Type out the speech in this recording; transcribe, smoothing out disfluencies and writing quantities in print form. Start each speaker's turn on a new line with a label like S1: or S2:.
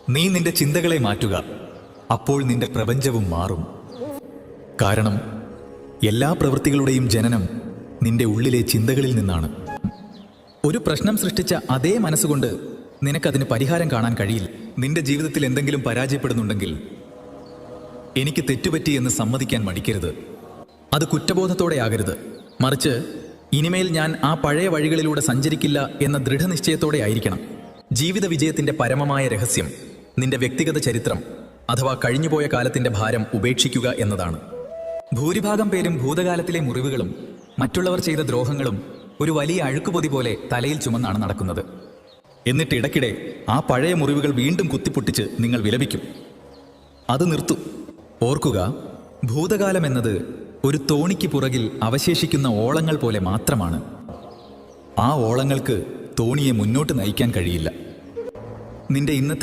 S1: നീ നിന്റെ ചിന്തകളെ മാറ്റുക, അപ്പോൾ നിന്റെ പ്രപഞ്ചവും മാറും. കാരണം എല്ലാ പ്രവൃത്തികളുടെയും ജനനം നിന്റെ ഉള്ളിലെ ചിന്തകളിൽ നിന്നാണ്. ഒരു പ്രശ്നം സൃഷ്ടിച്ച അതേ മനസ്സുകൊണ്ട് നിനക്കതിന് പരിഹാരം കാണാൻ കഴിയില്ല. നിന്റെ ജീവിതത്തിൽ എന്തെങ്കിലും പരാജയപ്പെടുന്നുണ്ടെങ്കിൽ എനിക്ക് തെറ്റുപറ്റി എന്ന് സമ്മതിക്കാൻ മടിക്കരുത്. അത് കുറ്റബോധത്തോടെ ആകരുത്. മറിച്ച് ഇനിമേൽ ഞാൻ ആ പഴയ വഴികളിലൂടെ സഞ്ചരിക്കില്ല എന്ന ദൃഢനിശ്ചയത്തോടെ ആയിരിക്കണം. ജീവിത വിജയത്തിന്റെ പരമമായ രഹസ്യം നിന്റെ വ്യക്തിഗത ചരിത്രം അഥവാ കഴിഞ്ഞുപോയ കാലത്തിന്റെ ഭാരം ഉപേക്ഷിക്കുക എന്നതാണ്. ഭൂരിഭാഗം പേരും ഭൂതകാലത്തിലെ മുറിവുകളും മറ്റുള്ളവർ ചെയ്ത ദ്രോഹങ്ങളും ഒരു വലിയ അഴുക്കുപൊതി പോലെ തലയിൽ ചുമന്നാണ് നടക്കുന്നത്. എന്നിട്ട് ഇടയ്ക്കിടെ ആ പഴയ മുറിവുകൾ വീണ്ടും കുത്തിപ്പൊട്ടിച്ച് നിങ്ങൾ വിലപിക്കും. അത് നിർത്തൂ. ഓർക്കുക, ഭൂതകാലം എന്നത് ഒരു തോണിക്ക് പുറകിൽ അവശേഷിക്കുന്ന ഓളങ്ങൾ പോലെ മാത്രമാണ്. ആ ഓളങ്ങൾക്ക് തോണിയെ മുന്നോട്ട് നയിക്കാൻ കഴിയില്ല. നിന്റെ ഇന്നത്തെ